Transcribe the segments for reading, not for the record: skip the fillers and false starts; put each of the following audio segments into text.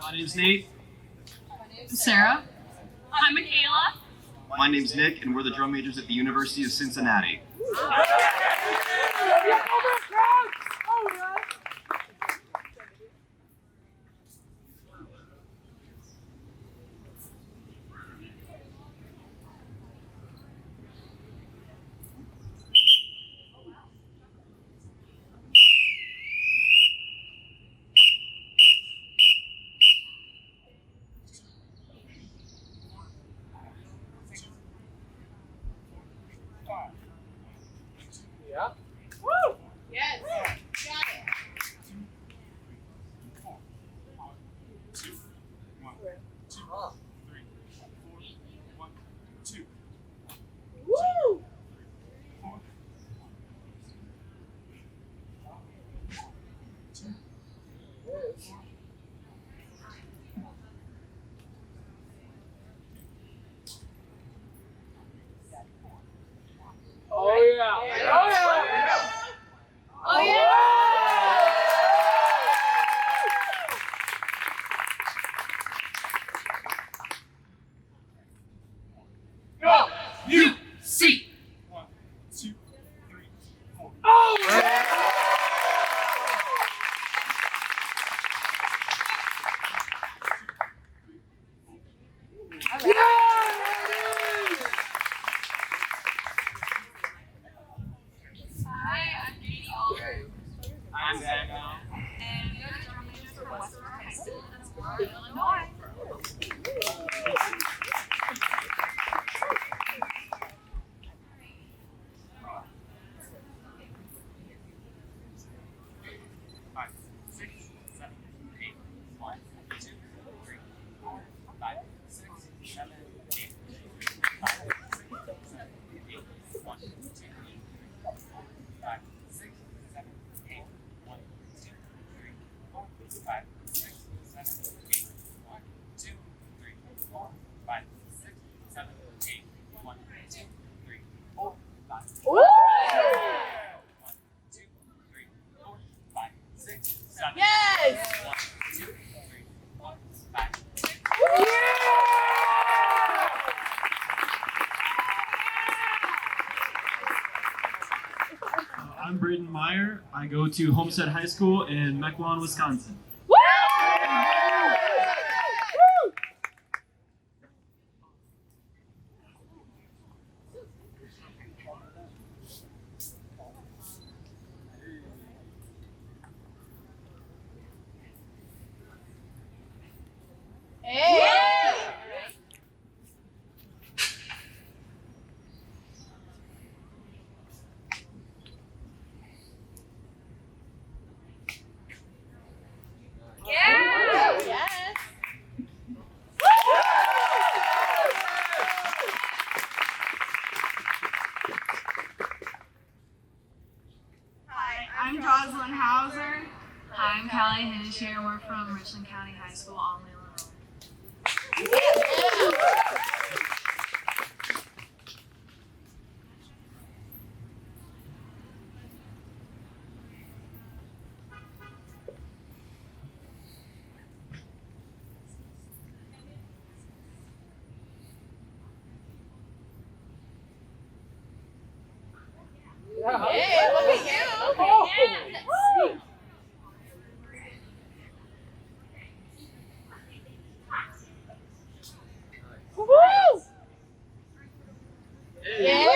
My name's Nate. Sarah. I'm Michaela. My name's Nick, and we're the drum majors at the University of Cincinnati. Yeah. Woo! Yes. Got it. Woo! Oh yeah. Oh yeah. Oh yeah! Go! You see. 1, 2, 3, 4. Oh yeah! Hi, I'm Katie Walbridge. I'm Samuel. And we are the drum majors for Western High School in Aurora, Illinois. Five, 6, 7, 8, 1, 2, 3, 4, 5, 6, 7, 8, 5, 6, 7, 8, 1, 2, 3, 4, 5, 6, 7, 8, 1, 2, 3, 4, 5, 6, 7, 8, 1, 2, 3, 4, 5, 6, 7, 8, 1, 2, 3, 4, 5. Woo! 1, 2, 3, 4, 5, 6, 7. Yes! 1, 2, 3, 4, 5, 6. I'm Braden Meyer. I go to Homestead High School in Mequon, Wisconsin. Woo! Hey! Yeah! Yes! Hi, I'm Jocelyn Hauser. Hi, I'm Callie Hinsher, and we're from Richland County High School, Alma, Illinois. Hey, look at you! Oh. Yes. Woo! Woo! Yeah!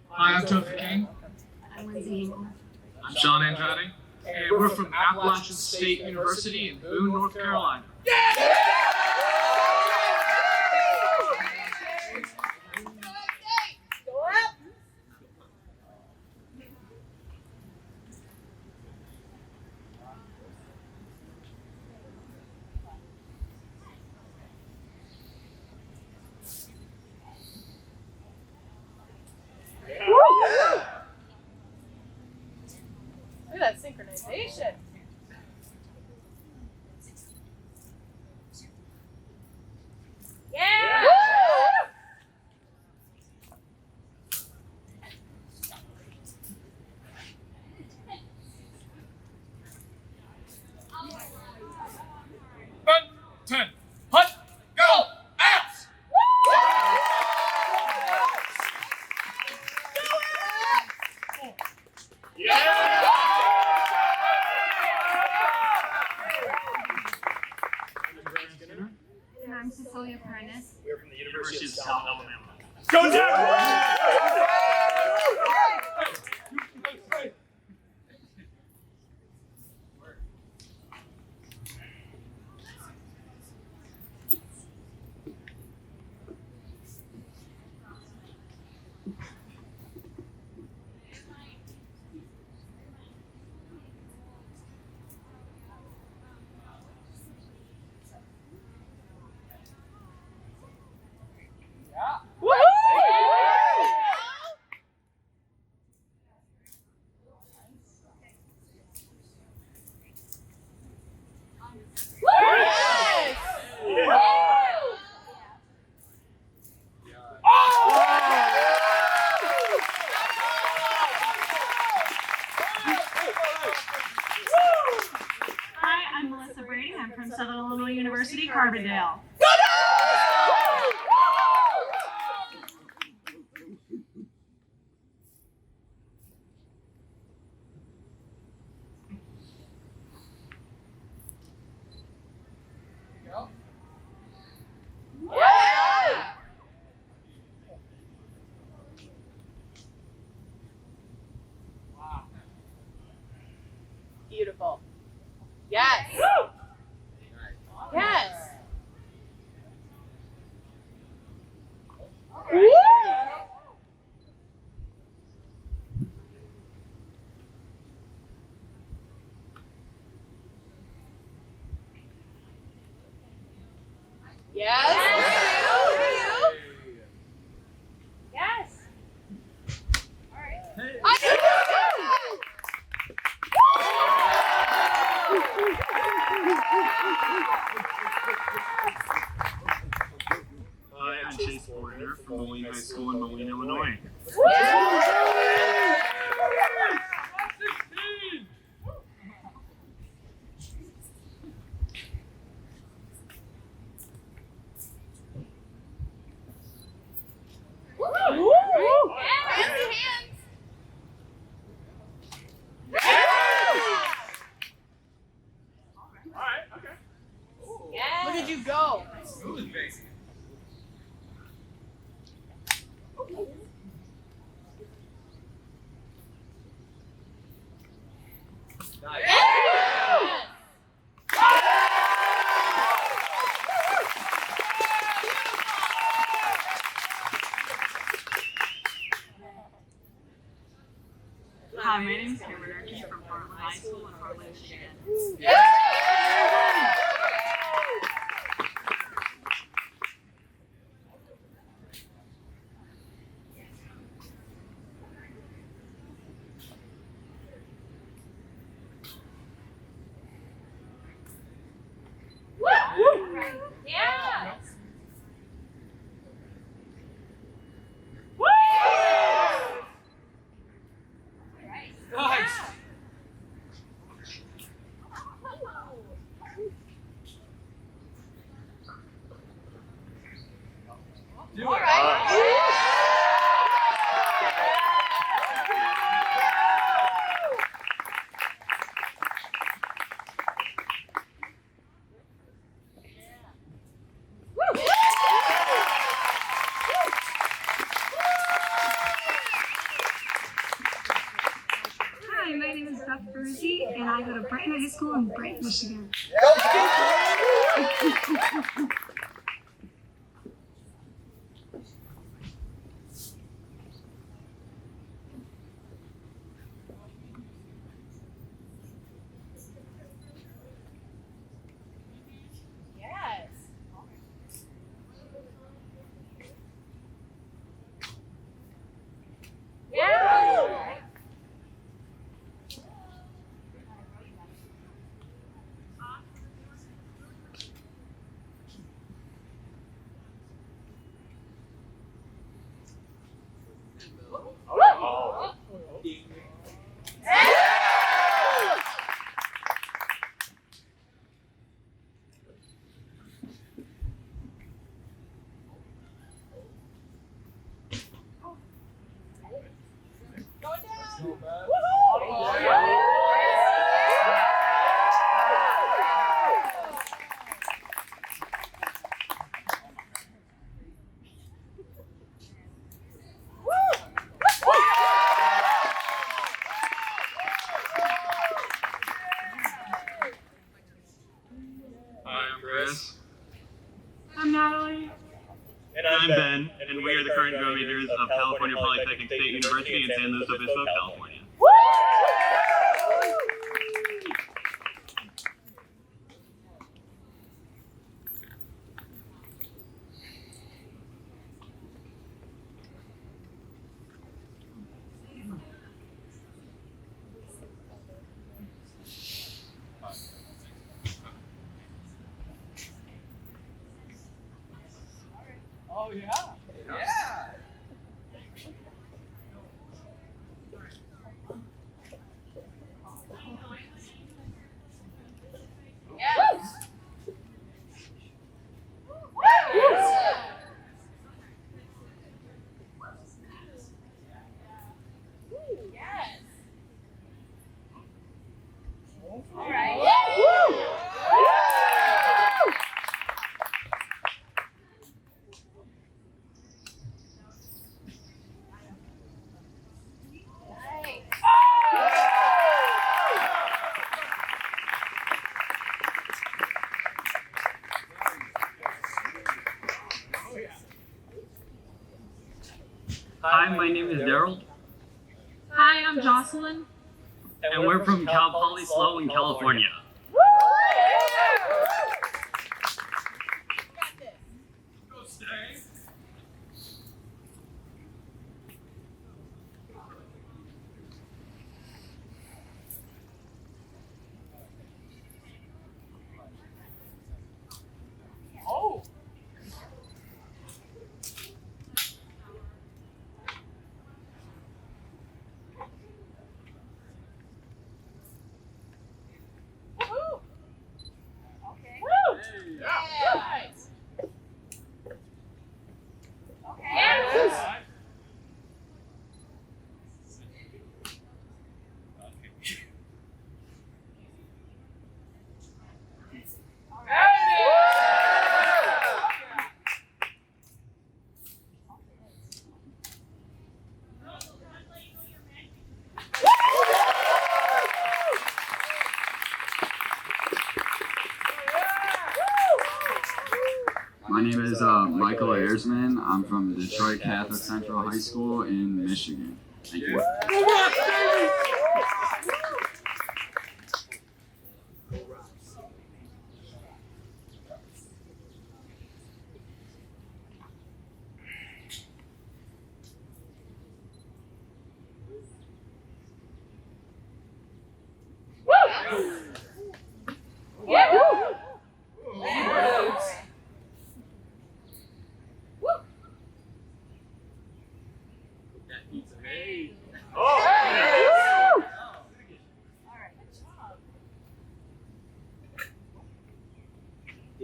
Hi, I'm Topher King. I'm Lindsay. I'm Sean Andrade. And we're from Appalachian State University in Boone, North Carolina. Go up! Look at that synchronization. Yeah! I'm Cecilia Prentice. We're from the University of South Alabama. Go Jaguars! Hi, I'm Melissa Brady. I'm from Southern Illinois University, Carbondale. Beautiful. Yes. Yes. Yes. Yes. All right. Hi, I'm Chase Warner from Moline High School in Moline, Illinois. Look at you go. Hi, my name is Cameron Erkey from Hartland High School in Hartland, Michigan. Yeah. Nice. Do it. Hi, my name is Beth Bruzy, and I go to Brighton High School in Brighton, Michigan. Yes. Yeah. I'm Natalie. And I'm Ben, and we are the current drum majors of California Polytechnic State University in San Luis Obispo, California. Oh, yeah. Yeah. Yes. Yes. All right. Hi, my name is Daryl, Hi, I'm Jocelyn. and we're from Cal Poly Sloan, California. Oh. My name is Michael Ayersman. I'm from Detroit Catholic Central High School in Michigan. Thank you.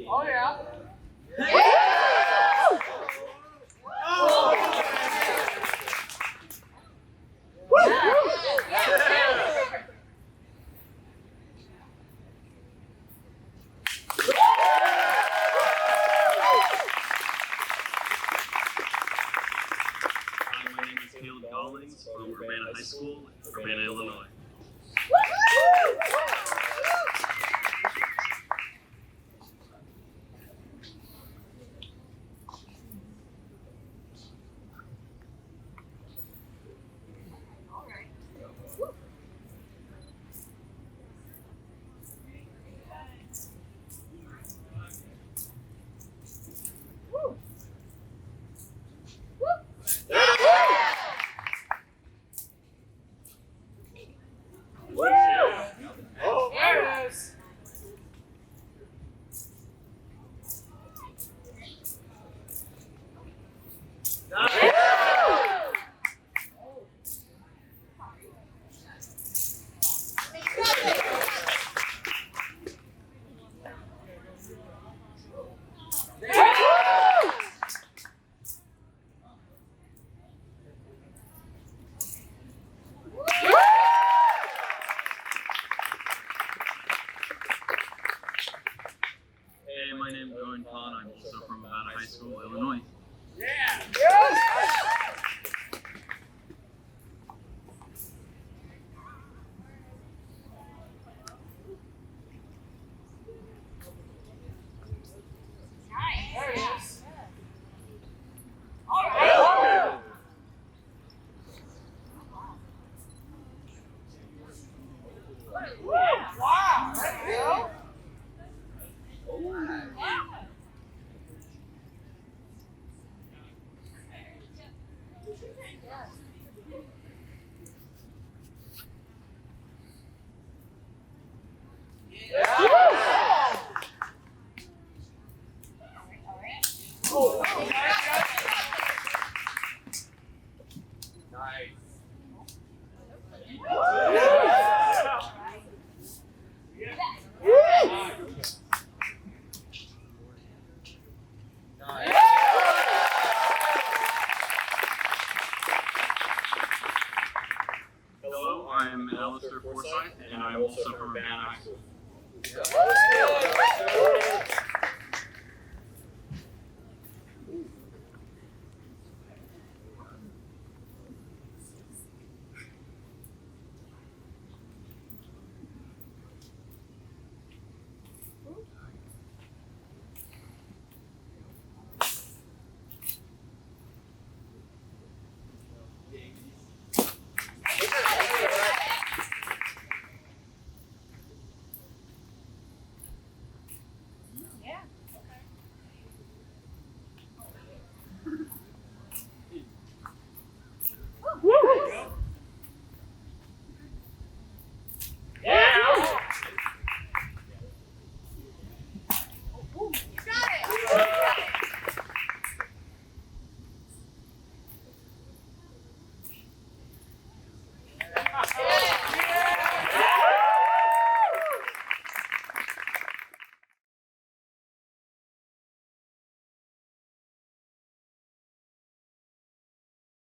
Oh, yeah. My name is Caleb Gollings from Urbana High School, Urbana, Illinois. There it is. Hey, my name is Owen Kahn. I'm also from Urbana High School, Illinois. Yeah. Nice. Hello, I'm Alistair Forsyth, and I'm also from Urbana High School.